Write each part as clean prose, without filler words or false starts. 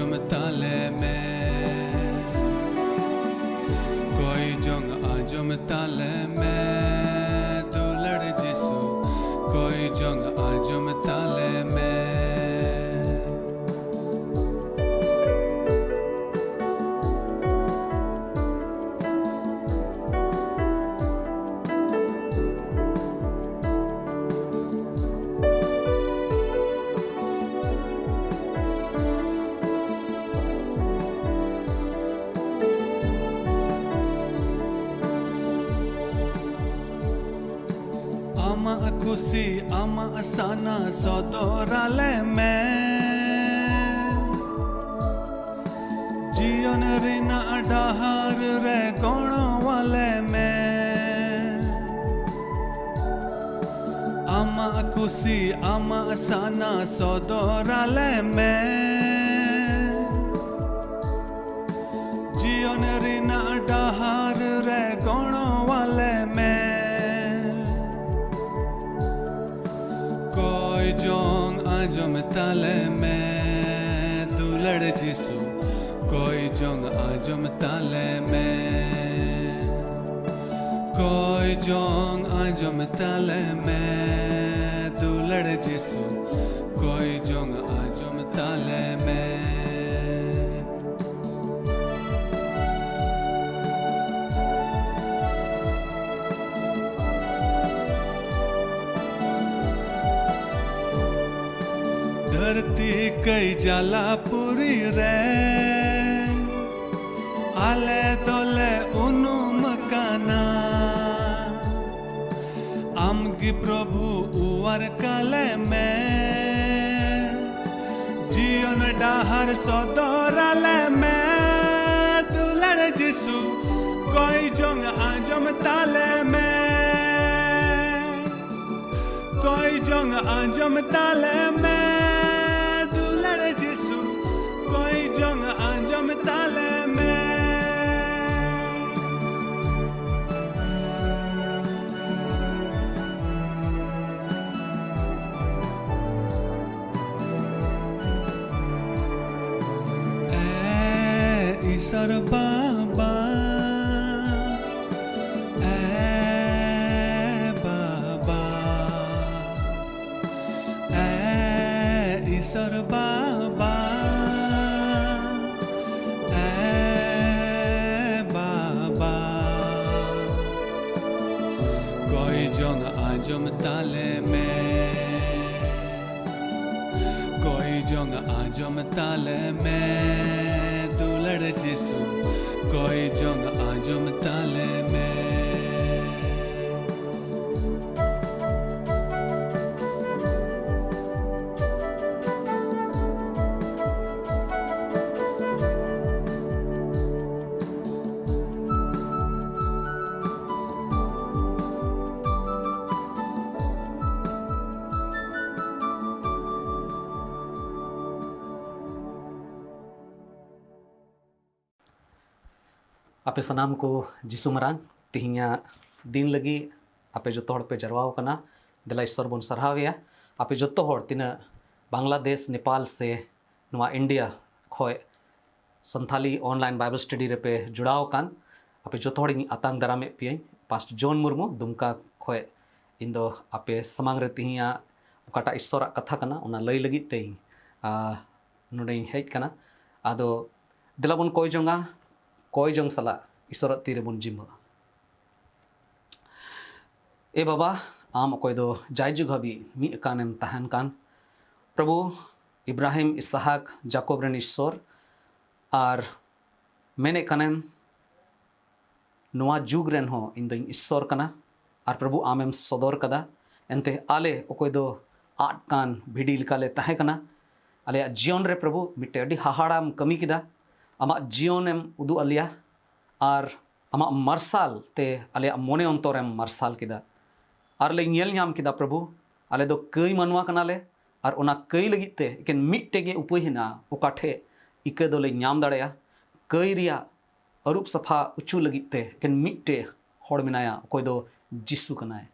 आजम ताले में, कोई जोंग आजम ताले में, दुलड़ जिसू कोई जोंग आजम ताले में। Ama akusi ama asana sodorale में, जीवन रिना डहार रे कोणों वाले में। ama akusi ama asana sodorale में, जीवन रिना डहार रे कोणों वाले में। कोई जोंग आजम ताले में, दुलड़ जिसू कोई जोंग आजम ताले में, कोई जोंग आजम ताले में, दुलड़ जिसू कोई जोंग आजम ताले में। धरती कई जाला पूरी रे, आले दोले उनु मकाना, आमगी प्रभु उवर काले में, जीवन डाहर सदोराले में, दुलड़ जिसू कोई जोंग आजम ताले में, कोई जोंग आजम ताले में, जिसू कोई जोंग आजम ताले में। ए ईश्वर बाबा, ए बाबा, ए ईश्वर बाबा, कोई जोंग आजम ताले में, कोई जोंग आजम ताले में, दुलड़ जिसू कोई जोंग आजम ताले में। आपे सनाम को जिसु मरांग तिहिया दिन लगी आपे जो तोड़ पे जरवाव कना दिला ईश्वर बन सरहाविया। आपे जो तोड़ तिना बांग्लादेश नेपाल से नुआ इंडिया खोए संथाली ऑनलाइन बाइबल स्टडी रे पे जुड़ाव कान आपे जो तोड़ी आतांग दरामे पियई पास्ट जॉन मुर्मू दुमका खोए इंदो आपे समांग रे तिहिया उकाटा ईश्वरा कथा कना उना लई लगी तेई नुडे हेज कना आदो दिला बन कोई जोंगा कोई जोंग सला ईश्वर तीरे बन जिम ए बाबा आम अकोय दो जायजुग हबी मी कानेम तहन कान प्रभु इब्राहिम इसहाक जाकोब रेन ईश्वर आर मेने कानेम नुआ जुग रेन हो इन दो ईश्वर कना आर प्रभु आमेम सदर कदा एनते आले अकोय दो आट कान भिडी लिकाले तहे कना आले जीवन रे प्रभु मिटे अडी हाहाड़ाम कमी किदा आमा जीवनेम उदु अलिया आर आमा मार्साल ते आले मोने अंतोरेम मार्साल किदा आर ले ñel ñam किदा प्रभु आले दो कई मनवा कनाले आर ओना कई लगी ते एकेन मिट्टे गे उपाय हिना ओकाठे इके दोले ñam दाड़ेया कई रिया अरूप सफा उचू लगी ते एकेन मिट्टे होड़ मिनाया कोई दो जिसु कनाए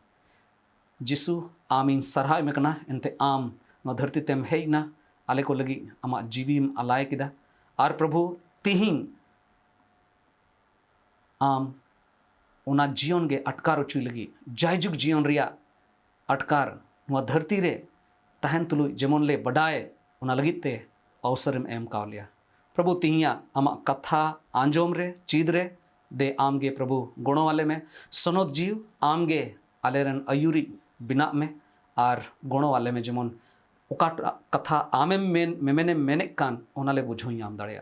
जिसु आमीन सरहाय में कना एनते आम न धरती तेम हेना आले को लगी आमा जीवीम अलाय किदा आर प्रभु तिहिं आम उना जीवन गे अटकार उचुई लगी जायजुग जीवन रिया अटकार नुआ धरती रे तहन तुलु जेमन ले बडाय उना लगित ते अवसरम एम कावलिया प्रभु तिहिया आमा कथा आंजोम रे चीद रे दे आमगे प्रभु गुणों वाले में सनोत जीव आमगे आलेरन अयुरी बिना में आर गुणों वाले में जेमन उका कथा आमे मेने मेने कान ओनाले बुझोई आम दाड़िया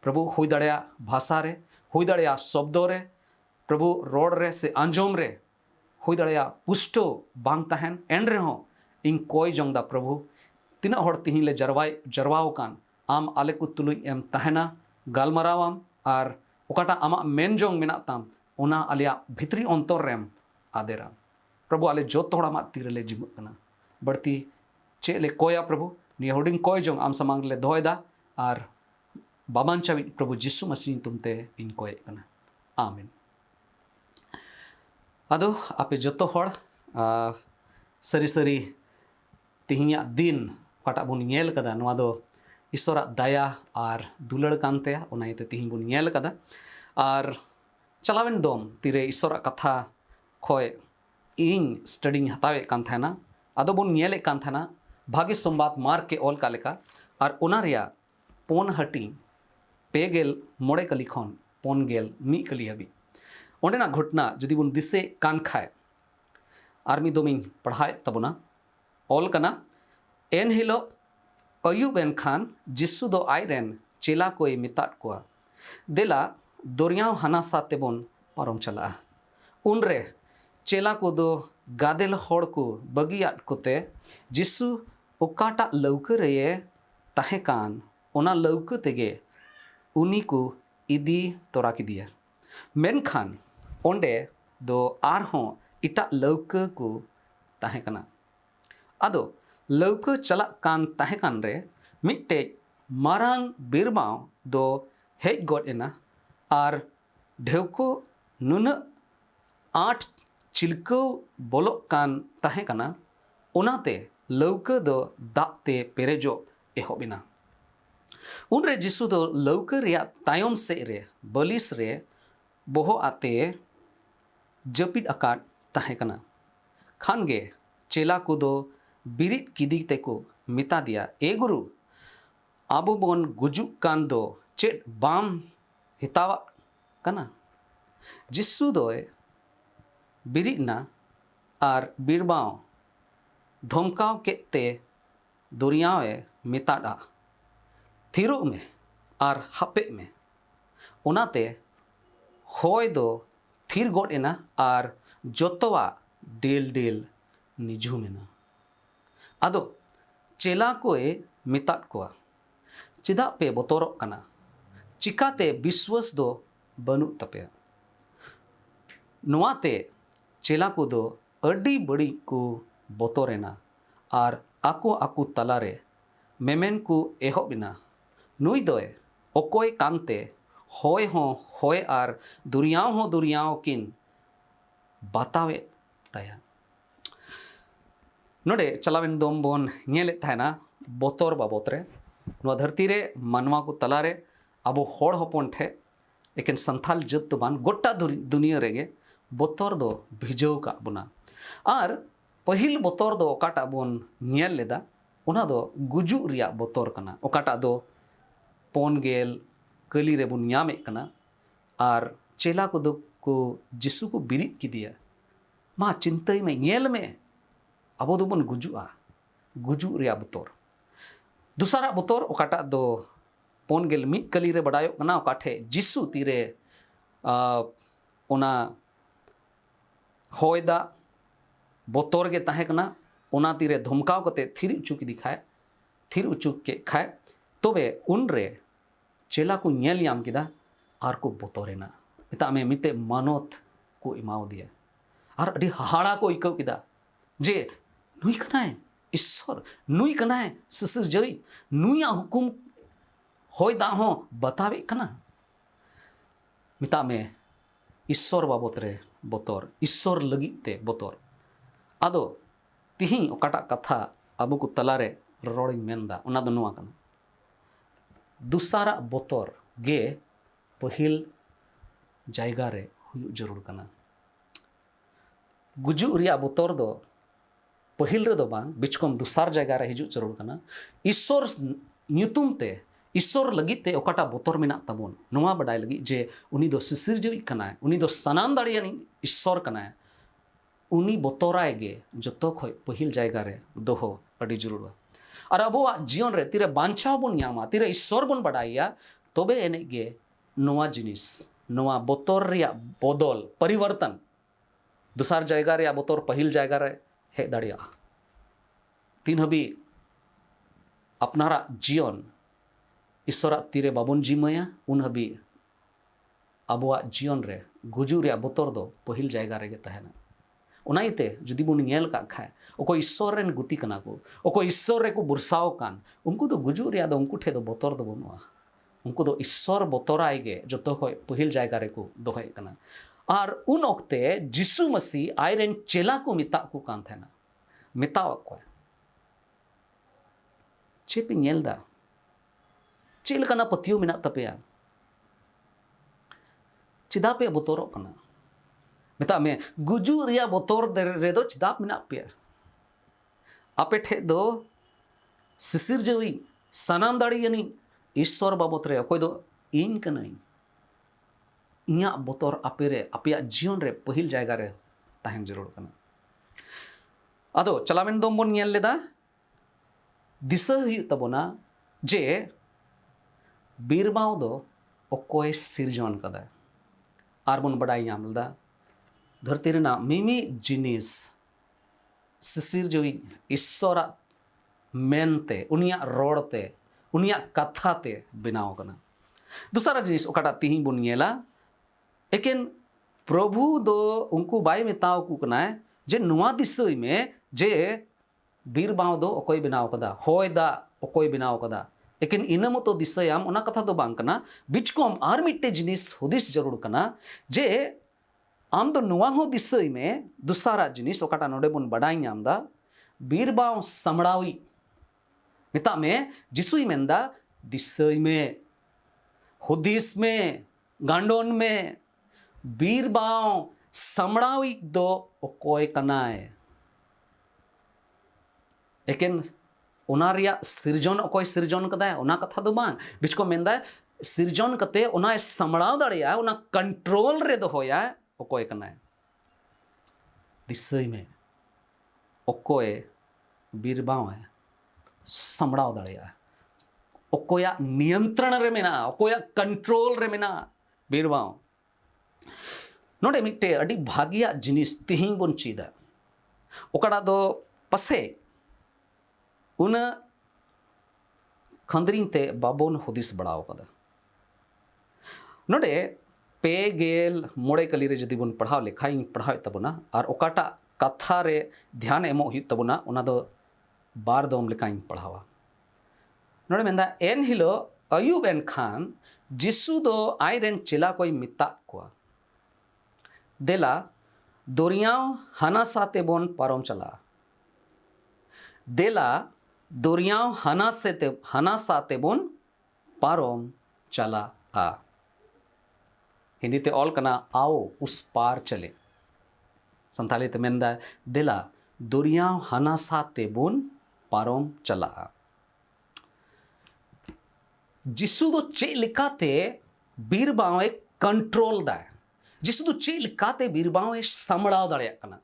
प्रभु हुई दाड़िया भाषा रे हुई दाड़िया शब्दों रे प्रभु रोड रे से आंजोम रे हुई दाड़िया पुष्टो बांग तहन एन रे हो इन कोई जोंगदा प्रभु तीना हड़ तिहिं ले जरवाओ कान आम आले को तुलुई एम तहना गालमरावाम आर उकाटा आमा मेन जोंग मेना ताम ओना आलिया भितरी अंतर रेम आदेरा प्रभु आले जोत थोड़ा मा तीर ले जिमुक कना बढ़ती चे ले कोया प्रभु निया हुडिंग कोई जोंग आम समांग ले दोयदा आर बाबान चावी प्रभु जिसु मसीह तुमते इन कोय कना आमीन अदो आपे जोतो हड़ सरी सरी तिहिया दिन काटा बुन नेल कदा नवा दो ईश्वरा दया आर दुलड़ कानते ओनाइते तिहिं बुन नेल कदा आर चलावेन दोम तीरे ईश्वरा कथा खोय इन स्टडी हतावे कान थाना अदो बुन नेले कान थाना भाग्य सोमबात मार के ऑल का लेका आर ओना रिया पोन हटी पेगेल मोड़े कली खन पोन गेल मी कली हबी ओंडेना घटना जदि बुन दिसे कान खाए आर मी दोमिन पढ़ाए तबुना ऑल कना एन हिलो अयुब एन खान जिसु दो आयरेन चेला कोई मिताट कोआ देला दोरियाव हाना साते बोन पारम चला उनरे चेला को दो गादेल होड़ को बगियाट कोते जिसु ओकाटा लौक रे ताहे कान ओना लौक तेगे उनी को इदी तोरा की दिया मेन खान ओंडे दो आर हों इटा लौक को ताहे कना अदो लौक चला कान ताहे कान रे मिट्टे मारांग बिरबाव दो हेज गोड एना आर ढेवको नुन आठ चिलको बोलो कान ताहे कना ओनाते लौक दो दाते पेरेजो एहोबिना उनरे जिसु दो लौक रिया तायम से रे बलिस रे बोहो आते जपिड अकाट ताहे कना खानगे चेला को दो बिरिट किदी तेको मिता दिया ए गुरु आबो बोन गुजुक कान दो चेट बाम हितावा कना जिसु दोए बिरिट ना आर बिरबाव धमकाव केते दुरियावे मिताडा थिरु में आर हापे में ओनाते होय दो थिर गोड एना आर जोतवा डेल डेल निजु मेना अदो चेला कोए मिताट कोआ चिदा पे बोतोरो कना चिकाते विश्वास दो बनु तपे नुआते चेला को दो अड्डी बड़ी को बोतोरेना आर आको आकु तलारे मेमेन को एहो बिना नुई दोए ओकोय कांते होय आर दुरियाव किन बतावे ताया नोडे चलावेन दोम बोन नेले थाना बोतोर बाबोतरे नुआ धरती रे मानवा को तलारे अबो होड़ हपन ठे लेकिन संथाल जत तो बान गोटा दुनिया रेगे बोतोर दो भिजो का बुना आर पहिल बोतोर दो ओकाटा बोन नेल लेदा उना दो गुजु रिया बोतोर कना ओकाटा दो पोन गेल कली रे बुन यामे कना आर चेला को दो को जिसु को बिरित की दिया मा चिंतई में नेल में अबो दो बन गुजु रिया बोतोर दूसरा बोतोर ओकाटा दो पोन गेल मिट कली रे बडायो कना ओकाठे जिसु तीरे ओना होयदा बोतोर गे ताहे कना ओना तीरे धमकाव कते थिर उचुक दिखाए थिर उचुक के खाए तोबे उनरे चेला को नेल याम किदा आर को बोतोरेना मिता में मिते मानोत को इमाव दिया आर अडी हाड़ा को इकव किदा जे नुई कनाए ईश्वर नुई कनाए ससुर जई नुया हुकुम होय दा हो बतावे कना मिता में ईश्वर बाबत रे बोतोर ईश्वर लगी ते बोतोर आदो तिहिं ओकाटा कथा अबो को तलारे रोड़िंग मेनदा ओना दो नुआ कना दुसारा बोतर गे पहिल जायगा रे हुयु जरूर कना गुजु रिया बोतर दो पहिल रे दो बांग बिचकम दुसार जायगा रे हिजु जरूर कना ईश्वर ᱧᱩᱛᱩᱢ ᱛᱮ ईश्वर लगित ते ओकाटा बोतर मेना तबोन नोवा बडाय लगी जे उनी दो सिसिरजोई कनाय उनी दो सनाम दाड़ियानी ईश्वर कनाय उनी बोतराय गे जतो खय पहिल जायगा रे दोहो अडी जरूर और अबोआ जीवन रे तिरे बांचाव बन ᱧᱟᱢᱟ तिरे ईश्वर बन बडाया तबे एने गे नोवा जिनिस नोवा बोतर रिया बदल परिवर्तन दुसार जायगा रे बोतर पहिल जायगा रे हे दाड़िया तीन हबी अपनारा जीवन ईश्वरा तीरे बाबन जिमया उन हबी अबोआ जीवन रे गुजु रे बोतर दो पहिल जायगा रे गे तहना उनाइते जुदी बुन नेल का खाय ओको ईश्वर रेन गुति कना को ओको ईश्वर रे को बुरसाव कान उनको तो गुजु रे दो उनको ठे दो बोतर दो बनुआ उनको दो ईश्वर बोतराय गे जतो खय पहिल जायगा रे को दोहय कना और उन ओक्ते जिसु मसीह आयरेन चेला को मिता को कान थेना मिताव को चेपि नेलदा चेल कना पतियो मिना तपेया चिदा पे बोतरो कना मिता में गुजु रिया बोतर रे दो चिदा मिना पे आपे ठे दो सिसिर जवी सनाम दाड़ी यानी ईश्वर बाबत रे कोई दो इन कनाई इया बोतर आपे रे आपया जीवन रे पहिल जायगा रे ताहेन जरूर कना आदो चलावेन दम बन नेल लेदा दिशा हुई तबोना जे बीरबाव दो ओकोय सिरजन कदा आर बन बडाय ᱧᱟᱢᱞदा धरती रेना मिमी जिनिस सिसिर जोई ईश्वरा मेनते उनिया रोड़ते उनिया कथाते बनाव कना दूसरा जिनिस ओकाटा तिहिं बुन नेला एकेन प्रभु दो उनको बाय मेताव को कना जे नुआ दिसय में जे बीरबाव दो ओकोय बनाव कदा होय दा ओकोय बनाव कदा एकेन इना मतो दिसयाम ओना कथा दो बांग कना बिचकोम आर मिट्टे जिनिस हुदिस जरूर कना जे आम दो नुआ हो दिसय में दुसारा जिनिस ओकाटा नोडे बन बडाय ᱧᱟᱢदा बीरबाव समड़ावी मिता में जिसुई मेंदा दिसय में हुदिस में गांडोन में बीरबाव समड़ावी दो ओकोय कनाय एकेन ओना रिया सिरजन ओकोय सिरजन कदा ओना कथा दो बांग बिचको मेंदा सिरजन कते ओना समड़ाव दाड़िया ओना कंट्रोल रे दोहोया ओकोय कनाय दिसय में ओकोय बीरबाव है समड़ाव दाड़िया ओकोया नियंत्रण रे मेना ओकोया कंट्रोल रे मेना बीरबाव नोडे मिट्टे अडी भागिया जिनिस तिहिं बन चीदा ओकाडा दो पसे उन खंदरिंग ते बाबोन हुदिस बड़ाव कदा नोडे पे गेल मोड़े कली रे जदि बन पढ़ाव लेखा पढ़ाव तबना और ओकाटा कथा रे ध्यान एमो हुई तबना ओना दो बार दोम लेका पढ़ावा नोडे मेंदा एन हिलो अयुब एन खान जिसु दो आयरेन चेला कोई मिता को देला दोरियाव हाना साते बोन पारोम चला देला दोरियाव हाना साते बोन पारोम चला आ हिंदी ते ऑल कना आओ उस पार चले संथाली ते मेंदा देला दोरियाव हाना साते बोन पारोम चला जिसु दो चे लिखाते बीरबाव कंट्रोल दा जिसु दो चे लिखाते बीरबाव समड़ाव दाड़िया कना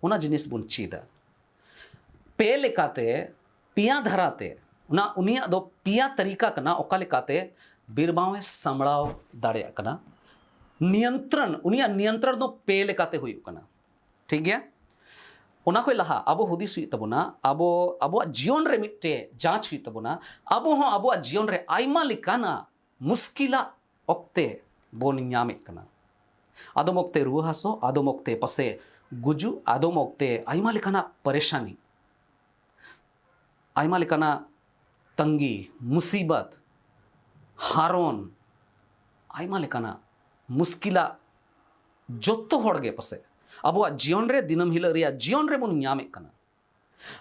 ओना जिनिस बुन चीदा पे लिखाते पिया धराते उना उनिया दो पिया तरीका कना ओका लिखाते बीरबाव समड़ाव दाड़िया कना नियंत्रण उनिया नियंत्रण दो पे लेकाते हुई कना ठीक गया ओना कोई लहा अबो हुदिस हुई तबना अबो अबो जीवन रे मिट्टे जांच हुई तबना अबो हो अबो जीवन रे आइमा लिकाना मुश्किला ओक्ते बोन ᱧᱟᱢᱮ कना आदम ओक्ते रुआ हासो आदम ओक्ते पसे गुजु आदम ओक्ते आइमा लिकाना परेशानी आइमा लिकाना तंगी मुसीबत हारोन आइमा लिकाना मुश्किला जोतो होड़गे पसे अब जीवन रे दिनम हिल रिया जीवन रे बन ᱧᱟᱢᱮ कना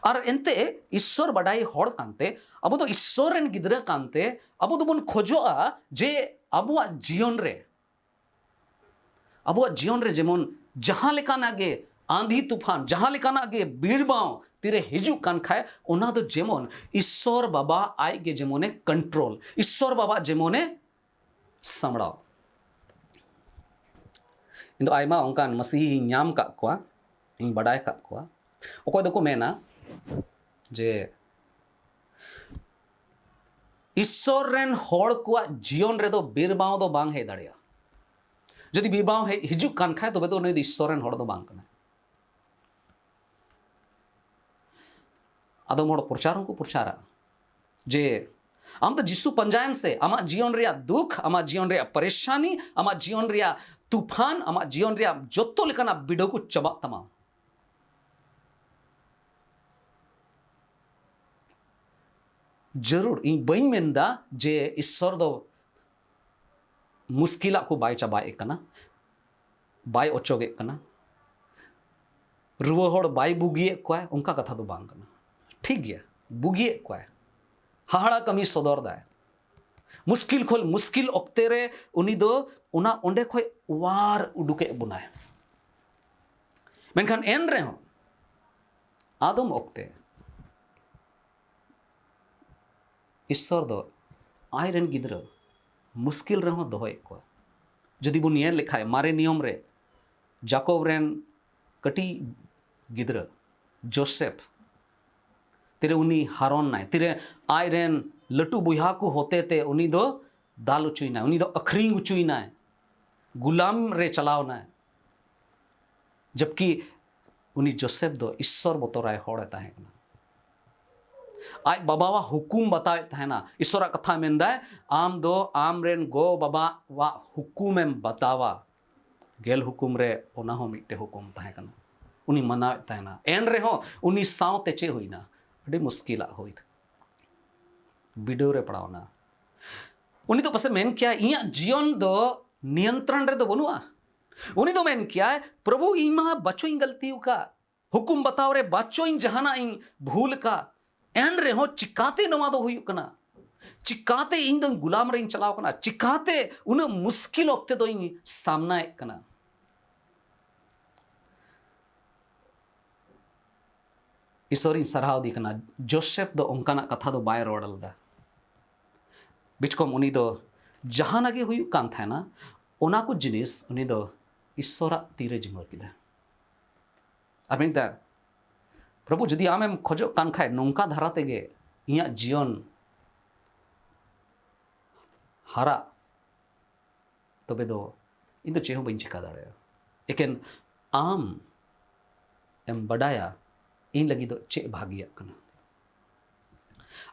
और एनते ईश्वर बड़ाई हड़ कानते अब तो ईश्वर रेन गिद्रा कानते अब तो बन खोजोआ जे अबुआ जीवन रे जेमन जहां लेकान आगे आंधी तूफान जहां लेकान आगे बीड़बाव तीरे हिजू कान खाए ओना दो जेमन ईश्वर बाबा आय गे जेमोने कंट्रोल ईश्वर बाबा जेमोने सामड़ाव इन दो आयमा ओंकान मसीही ᱧᱟᱢ का कोआ इन बड़ाय का कोआ ओको दो को मेना जे ईश्वर रेन होड़ को जीवन रे दो बीरबाव दो बांग हे दाड़िया जदि बीरबाव हे हिजू कान खाए तबे तो उनी ईश्वर रेन होड़ दो बांग कना आदम होड़ प्रचारों को प्रचारा जे आम तो जिसु पंजायम से आमा जीवन रे दुख आमा जीवन रे परेशानी आमा जीवन रे तूफान आमा जीवन रे जोत्तो लेकाना बिडो को चबा तमा जरूर इन बई मेंदा जे ईश्वर दो मुश्किला को बाय चाबाए कना बाय ओचोगे कना रुवा होड़ बाय बुगिए कोय उनका कथा दो बांग कना ठीक गया बुगिए कोय हाड़ा कमी सदर दाय मुश्किल खोल मुश्किल ओक्ते रे उनी दो उना ओंडे खोय वार उडुके बुनाय मेनखान एन रे हो आदम ओक्ते ईश्वर दो आयरन गिद्र मुश्किल रहो दोहय को जदि बुन ये लिखाय मारे नियम रे जाकोब रेन कटी गिद्र जोसेफ तेरे उनी हारोन नाय तेरे आयरन लटू बुहा को होते ते उनी दो दाल उचुइना उनी दो अखरी उचुइना गुलाम रे चलावना जबकि उनी जोसेफ दो ईश्वर बतराय होड़े ताहेकना आज बाबा हुकुम बताए तहना ईश्वर कथा मेंदा आम दो आम रेन गो बाबा वा हुकुम एम बतावा गेल हुकुम रे ओना हो मिट्टे हुकुम तहकना उनी मनावे तहना एन रे हो उनी सावते चे होइना अड़ी मुश्किला होई बिडो रे पड़ावना उनी तो पसे मेन क्या इया जीवन दो नियंत्रण रे दो बनुआ उनी तो मेन क्या प्रभु इमा बचो इन गलतियों का हुकुम बताओ रे बचो इन जहाना इन भूल का एन रे हो चिकाते नवा दो हुई कना चिकाते इन दो गुलाम रे इन चलाव कना चिकाते उन मुश्किल वक्त दो इन सामना एक कना ईश्वर इन सरहाव दी कना जोसेफ दो उनकाना कथा दो बाय रोडल दा बिचकोम उनी दो जहाना गे हुई कान था ना ओना को जिनिस उनी दो ईश्वरा तीरे जिमर किदा और मेनता प्रभु जदि आमेम खोजो कान खाए नौका धारा तेगे इया जीवन हारा तबे दो इन दो चेहो बइन चिका दाड़े एकेन आम एम बडाया इन लगी दो चे भागिया कना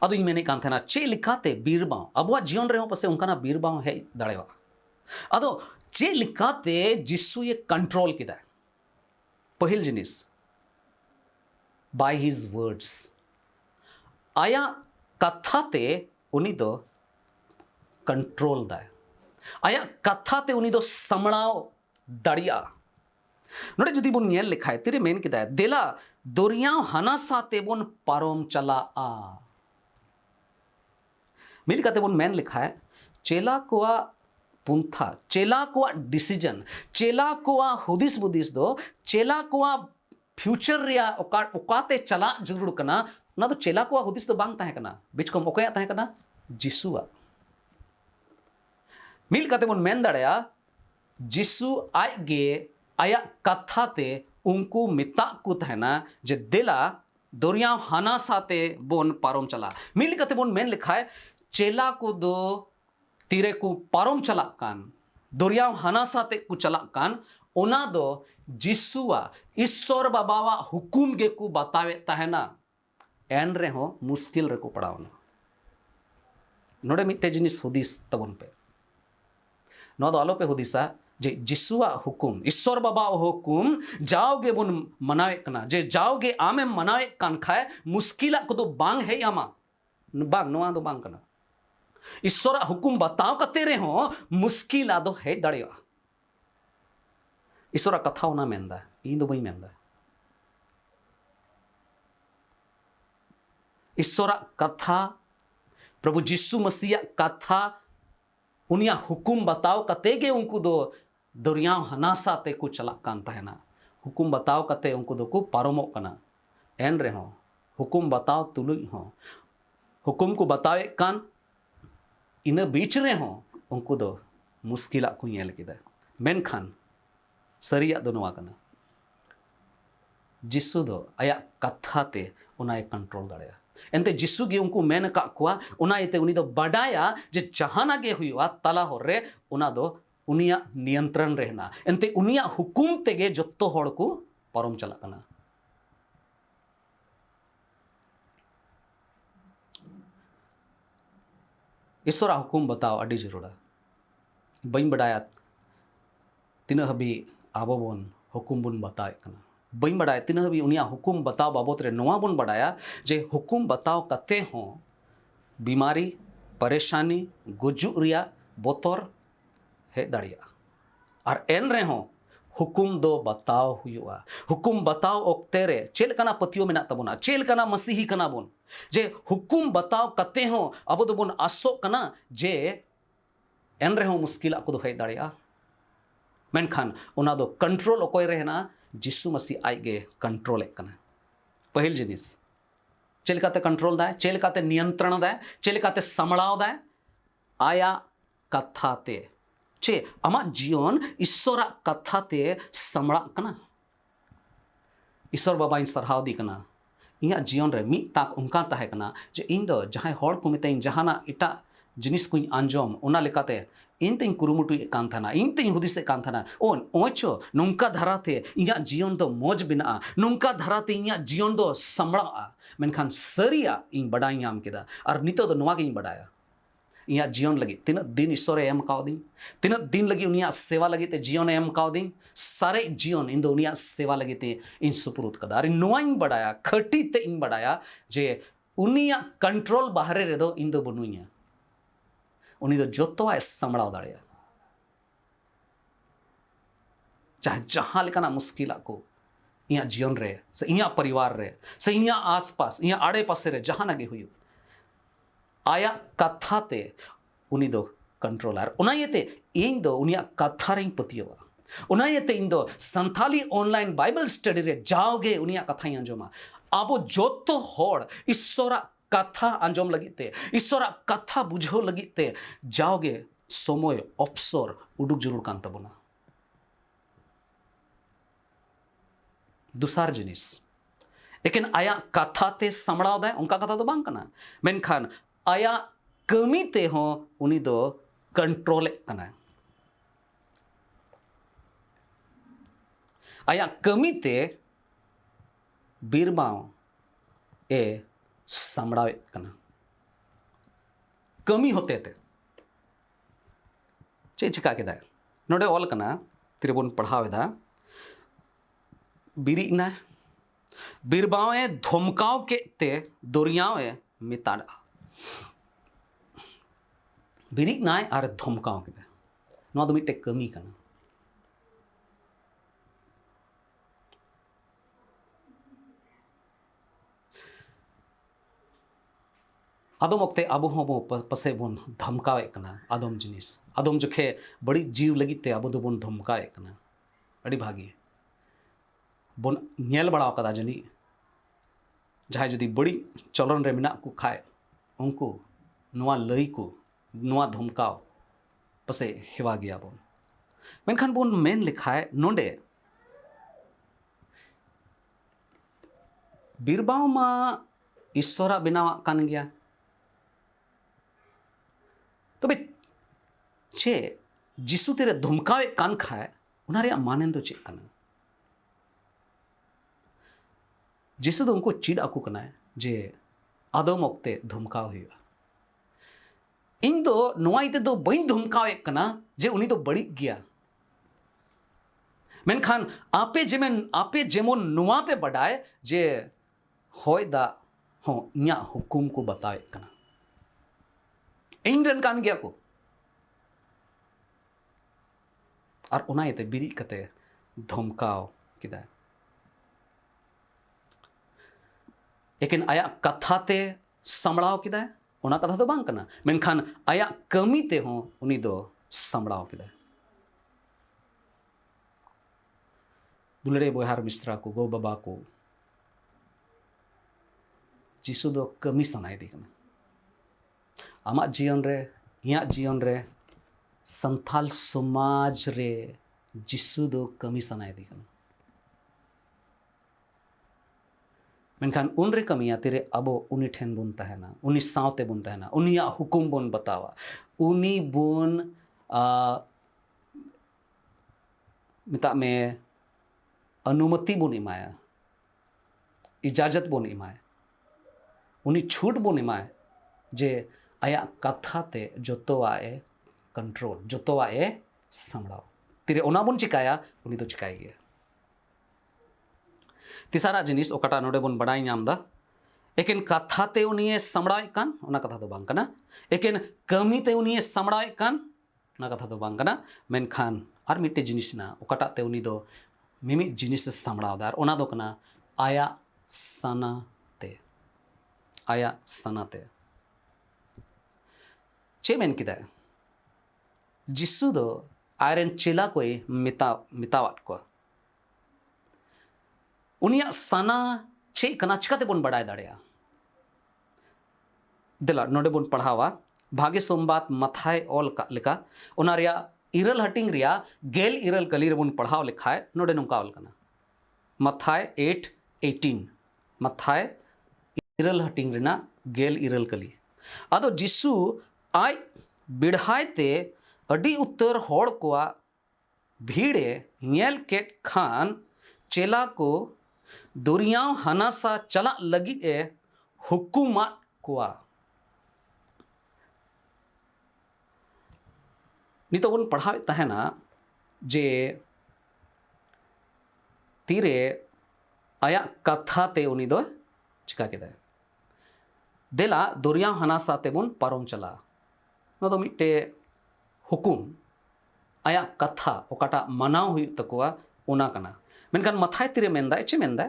अदो इन मेने कान थना चे लिखाते बीरबाव अबवा जीवन रे हो पसे उनका बीरबाव है दाड़ेवा अदो चे लिखाते जिसु ये कंट्रोल किदा पहिल जिनिस by his words आया कथा ते उनी दो कंट्रोल दा आया कथा ते उनी दो समड़ाव दड़िया नोड़े जदि बुन नेल लिखा है तेरे मेन किदा देला दोरियाव हना साते बुन पारोम चला आ मिल काते बुन मेन लिखा है चेला कोआ पुंथा चेला कोआ डिसीजन चेला कोआ हुदिस बुदिस दो चेला कोआ फ्यूचर रिया ओकाते चला जरूर कना ना तो चेला को हुदिस तो बांग ताहे कना बिचकम ओकया ताहे कना जिसुआ मिल काते बन मेन दाड़या जिसु आय गे आया कथा ते उनको मिता को तहना जे देला दोरिया हाना साते बोन पारोम चला मिल काते बन मेन लिखा है चेला को दो तीरे को पारोम चला कान दोरिया हाना साते को चला कान ओना दो जिसुआ ईश्वर बाबावा हुकुम गे को बतावे तहना एन रे हो मुश्किल रे को पड़ावना नोड़े मिट्टे जिनिस हुदिस तबन पे नो दो आलो पे हुदिसा जे जिसुआ हुकुम ईश्वर बाबा हुकुम जाओगे बुन मनावे कना जे जाओगे आमे मनावे कान खाए मुश्किला को दो बांग है यामा बांग नोआ दो बांग कना ईश्वर हुकुम बताओ कते रे हो मुश्किला दो है दड़िया ईश्वर कथा होना मेंदा इन दो बई मेंदा ईश्वरा कथा प्रभु जीशु मसीह कथा उनिया हुकुम बताव कते गे उनको दो दरियाव हनासा ते को चला कान तहना हुकुम बताव कते उनको दो को पारमो कना एन रे हो हुकुम बताव तुलुई हो हुकुम को बतावे कान इन बीच रे हो उनको दो मुश्किला को येल किदा मेनखान सरिया दो नवा कना जिसु दो आया कथा ते उनाय कंट्रोल दाड़या एनते जिसु गे उनको मेन का कुआ उनायते उनी दो बडाया जे जहाना गे हुआ तला हो रे उना दो उनिया नियंत्रण रहना एनते उनिया हुकुम तेगे जत्तो होड़ को परम चला कना ईश्वरा हुकुम बताओ अड़ी जरूरा बइन बडाया तीना हबी आबो बोन हुकुम बुन बताए कना बइन बडाया तीना हबी उनिया हुकुम बताओ बाबत रे नोवा बुन बडाया जे हुकुम बताओ कते हो बीमारी परेशानी गुजुक रिया बोतर हे दाड़िया और एन रे हो हुकुम दो बताओ हुआ हुकुम बताओ ओक्ते रे चेल कना पतियो मेना तबोना चेल कना मसीही कना बोन जे हुकुम बताओ कते हो अब दो बोन आसो कना जे एन रे हो मुश्किल को दो हे दाड़िया मेनखान उना दो कंट्रोल ओकोय रहना जिसु मसीह आइगे कंट्रोल कना पहिल जिनिस चेलकाते कंट्रोल दाय चेलकाते नियंत्रण दाय चेलकाते समड़ाव दाय आया कथाते चे अमा जीवन ईश्वरा कथाते समड़ा कना ईश्वर बाबा सरहाव दी कना इया जीवन रे मी ताक उनका ताहे कना जे इन दो जहां हड़ को मिते जहाना इटा जिनिस को आंजोम उना लेकाते इन तीन कुरुमुटु कान थाना इन तीन हुदिसे कान थाना ओन ओचो नुंका धराते इया जीवन दो मोज बिना नुंका धराते इया जीवन दो समड़ा मेनखान सरिया इन बडाई नाम केदा और नितो दो नवा गिन बडाया इया जीवन लगी तीन दिन ईश्वर एम कावदी तीन दिन लगी उनिया सेवा लगी ते जीवन एम कावदी सारे जीवन इन दो उनिया सेवा लगी ते इन सुपुरुत कदा और नवा इन बडाया खटी ते इन बडाया जे उनिया कंट्रोल बाहरे रे दो इन दो बनुइया उनी दो जोतोआ समड़ाव दाड़िया चाहे जहां लेकाना मुश्किल को इया जीवन रे से इया परिवार रे से इया आसपास इया आड़े पासे रे जहां नगे हुई आया कथा ते उनी दो कंट्रोल आर उना येते इन दो उनिया कथा रे पतियोवा उना येते इन दो संथाली ऑनलाइन बाइबल स्टडी रे जाओगे उनिया कथा अंजोमा आबो जोतो होड़ ईश्वरा कथा आंजोम लगीते ईश्वरा कथा बुझो लगीते जाओगे समय अवसर उडुक जरूर कान तबोना दुसार जिनिस लेकिन आया कथा ते समड़ाव दाय उनका कथा तो बांग कना मेनखान आया कमी ते हो उनी दो कंट्रोल कना आया कमी ते बीरबाव ए समड़ावे कना कमी होते थे चे चिका के दाय नोडे ऑल कना तिरबुन पढ़ावेदा बिरीना बीरबावे धमकाव के ते दोरियावे मिताड़ा बिरीना आर धमकाव के नो दो मिटे कमी कना आदम वक्ते आबो हबो पसे बोन धमकावे कना आदम जिनिस आदम जखे बड़ी जीव लगिते आबो दो बोन धमकावे कना अड़ी भागी बोन नेल बड़ा कदा जनी जहां जदी बड़ी चलन रे मिना को खाए उनको नुआ लई को नुआ धमकाव पसे हेवा गया बोन मेनखान बोन मेन लिखाए नोंडे बीरबाव मा ईश्वरा बिनावा कान गया तबे चे जिसु तेरे धमकावे कान खाए उना रे मानेन दो चे कना जिसु दो उनको चिड़ आकु कना जे आदम ओक्ते धमकाव हुआ इन दो नोआ इते दो बई धमकावे कना जे उनी दो बड़ी गया मेनखान आपे जेमन नोआ पे बडाए जे होय दा हो इया हुकुम को बताए कना इन रन कान गया को और उना येते बिरी कते धमकाव किदा लेकिन आया कथाते samlaw kida ona katha do bang kana menkhan aya kami te ho uni do samlaw kida dulare boyhar misra ko go baba ko jisu do kami sanai di kana ama jiyon re inya jiyon re Santhal समाज रे जिसु दो कमी सनाय दी कना मेनखान उन रे कमिया तेरे अबो उनी ठेन बुन तहना उनी सावते बुन तहना उनिया हुकुम बुन बतावा उनी बुन मिता में अनुमति बुन इमाया इजाजत बुन इमाया उनी छूट बुन इमाया जे आया कथा ते जोतोवाए कंट्रोल जोतोवाए सामड़ाव तिरे ओना बुन चिकाया उनी तो चिकाई गया तिसारा जिनिस ओकाटा नोडे बुन बड़ाई नाम दा एकेन कथा ते उनिए सामड़ाव कान ओना कथा दो बांग कना एकेन कमी ते उनिए सामड़ाव कान ओना कथा दो बांग कना मेनखान आर मिट्टे जिनिस ना ओकाटा ते उनी दो मिमि जिनिस सामड़ाव दार ओना दो कना आया सना ते चे मेन किदा जिसु दो आयरन चेला कोई मितावत को उनिया सना चे कना चिकाते बुन बड़ाय दाड़ेया दिला नोडे बुन पढ़ावा भागे सोमबात मथाय ऑल का लिखा उनारिया इरल हटिंग रिया गेल इरल कली रे बुन पढ़ाव लिखा है नोडे नुका ऑल कना मथाय 8:18 मथाय इरल हटिंग रिना गेल इरल कली आदो जिसु आय बिढ़ाय ते अडी उत्तर होड़ कोआ भीड़े नेल केट खान चेला को दुरियाव हनासा चला लगी ए हुकुमा कोआ नितो बुन पढ़ावे तहना जे तीरे आया कथा ते उनी दो चिका केदा देला दुरियाव हनासा ते बुन पारोम चला नो दो मिट्टे हुकुम आया कथा ओकाटा मनाव हुई तकुआ ओना कना मेनखान मथाय तिरे मेंदा चे मेंदा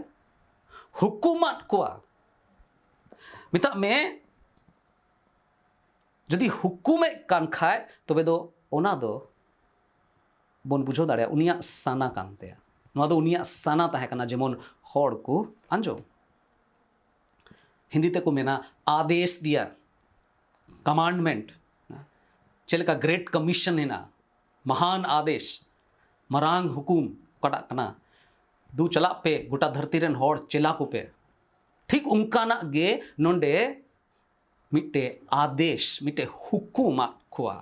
हुकुमात कोआ मिता में जदि हुकुमे कान खाय तबे दो ओना दो बोन बुझो दाड़े उनिया साना कानते नोआ दो उनिया साना ताहे कना जेमन होड़ को आंजो हिंदी ते को मेना आदेश दिया कमांडमेंट चलेका ग्रेट कमीशन है ना महान आदेश मरांग हुकुम कड़ा कना दू चला पे गोटा धरती रेन होड़ चेला को पे ठीक उनका ना गे नोंडे मिट्टे आदेश मिट्टे हुकुमा खुआ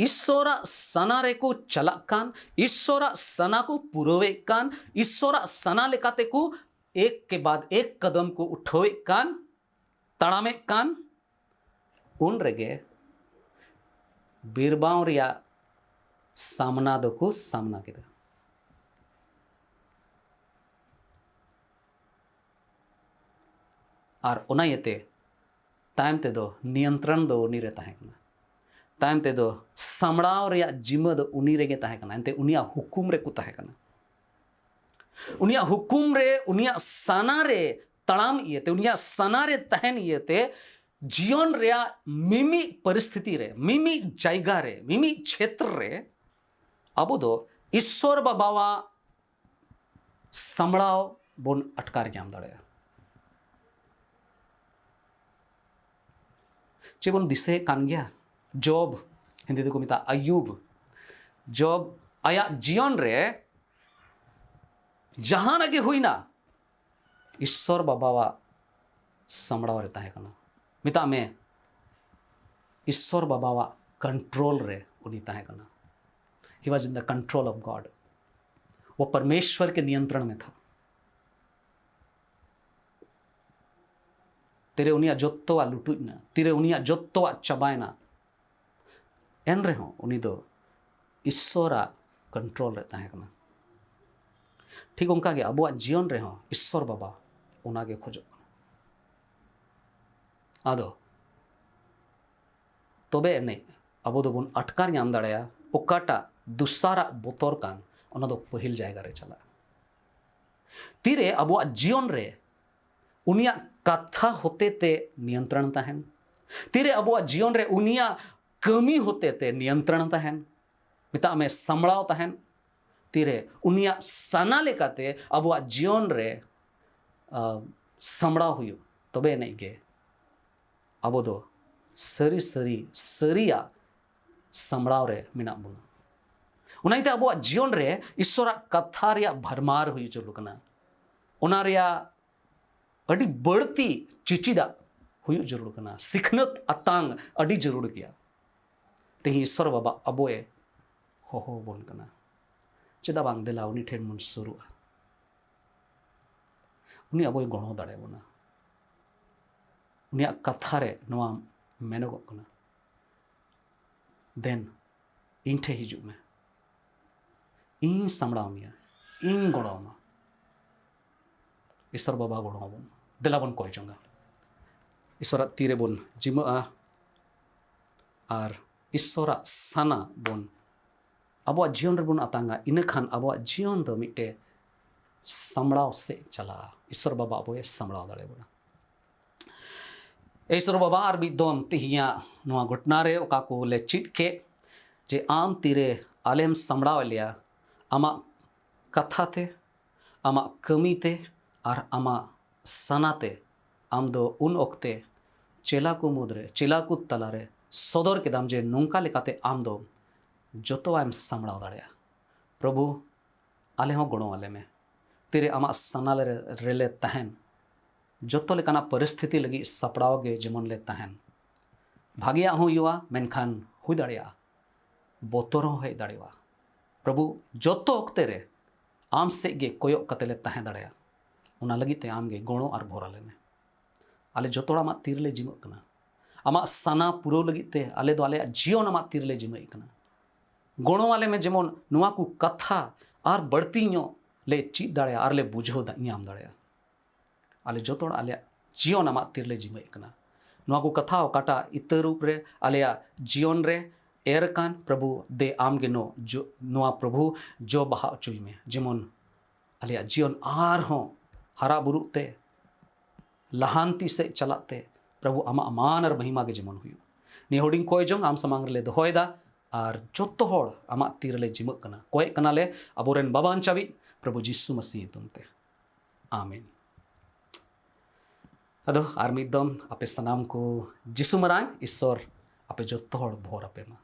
ईश्वरा सना रे को चला कान ईश्वरा सना को पुरोवे कान ईश्वरा सना लेकाते को एक के बाद एक कदम को उठोवे कान तड़ामे कान उन रेगे बीरबाव रिया सामना दो को सामना के और ओना येते तायम ते दो नियंत्रण दो उनी रे ताहे कना तायम ते दो सामड़ाव रिया जिम्मा दो उनी रेगे ताहे कना एंते उनिया हुकुम रे को ताहे कना उनिया हुकुम रे उनिया सना रे तड़ाम इयते उनिया सना रे तहन इयते जीवन रे मिमी परिस्थिति रे मिमी जायगा रे मिमी क्षेत्र रे अबो दो ईश्वर बाबावा सामड़ाव बोन अटकार जाम दाड़ेया चे बोन दिसे कान गया जॉब हिंदी को मिता अयूब जॉब आया जीवन रे जहां आगे हुई ना ईश्वर बाबावा सामड़ाव रे ताहे कना मिता में ईश्वर बाबावा कंट्रोल रे उनी ताहे कना he was in the control of God वो परमेश्वर के नियंत्रण में था तेरे उनिया जोत्तोवा लुटुना तेरे उनिया जोत्तोवा चबायना एन रे हो उनी दो ईश्वरा कंट्रोल रे ताहे कना ठीक उनका गे अबुआ जीवन रे हो ईश्वर बाबा उनागे खोजो आदो तबे ने अब दो बुन अटकार नाम दाड़ेया ओकाटा दुसारा बोतर कान ओना दो पहिल जायगा रे चला तीरे अबो जीवन रे उनिया कथा होते ते नियंत्रण तहन तीरे अबो जीवन रे उनिया कमी होते ते नियंत्रण तहन मिता में समड़ाव तहन तीरे उनिया सना लेकाते अबो जीवन रे समड़ाव हुयो तबे नहीं गे अबो दो सरी सरी सरिया समड़ाव रे मिना बुना उनाइते अबो जीवन रे ईश्वर कथा रे भरमार हुई जरूर कना उना रे अड़ी बढ़ती चिचिदा हुई जरूर कना सिखनत अतांग अड़ी जरूर किया तेही ईश्वर बाबा अबोए हो बोन कना चेदा बांग देला उनी ठेन मन सुरुआ उनी अबोए गणो दाड़े बोना उनिया कथा रे नवा मेनोगो कना देन इन ठे हिजू में इन समड़ाव मिया इन गणोमा ईश्वर बाबा गणो बोन देला बोन कोय जंगा ईश्वर तीरे बोन जिमा आर ईश्वर साना बोन अब जीवन रे बोन अतांगा इन खान अब जीवन दो मिटे समड़ाव से चला ईश्वर बाबा अब समड़ाव दाड़े बोना ईश्वर बाबा आर बिदोम तिहिया नवा घटना रे ओका को ले चिट के जे आम तीरे आलेम समड़ाव लिया आमा कथा ते आमा कमी ते और आमा सनाते आम दो उन ओक्ते चेला को मुद्रे चेला को तलारे सदर के दाम जे नोंका लेकाते आम दो जोतो आम समड़ाव दाड़िया प्रभु आले हो गणो आले में तेरे आमा सना रेले तहन जोतो लेकाना परिस्थिति लगी सपड़ाव गे जेमन ले तहन भागिया हो युवा मेनखान हुई दाड़िया बोतर हो हेज दाड़िया प्रभु जोतो ओक्ते रे आम से गे कोयक कतेले तहन दाड़िया उना लगी ते आम गे गणो और भोराले में आले जोतोड़ा मा तीरले जिमक कना आमा सना पुरो लगी ते आले दो आले जीवन आमा तीरले जिमई कना गणो वाले में जेमन नुआ को कथा और बढ़ती नो ले चीत दाड़िया और ले बुझो दाम दाड़िया आले जोतोड़ा आले जीवन आमा तीरले जिमई कना नुआ को कथा ओकाटा इतर रूप रे आले जीवन रे एर कान प्रभु दे आम गे नो जो नुआ प्रभु जो बहा चुई में जेमन आले जीवन आर हो हरा बुरुते लहानती से चलाते प्रभु आमा अमान और महिमा के जेमन हुई नि होडिंग कोय जोंग आम समांग ले दोहोयदा और जोतो होड़ आमा तीरले जिमक कना कोय कना ले अबोरेन बाबान चाबी प्रभु जिसु मसीह तुमते आमीन अदो आर मिदम आपे सनाम को जिसु मरांग ईश्वर आपे जोतो होड़ भोर आपे मा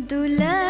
दुल्हन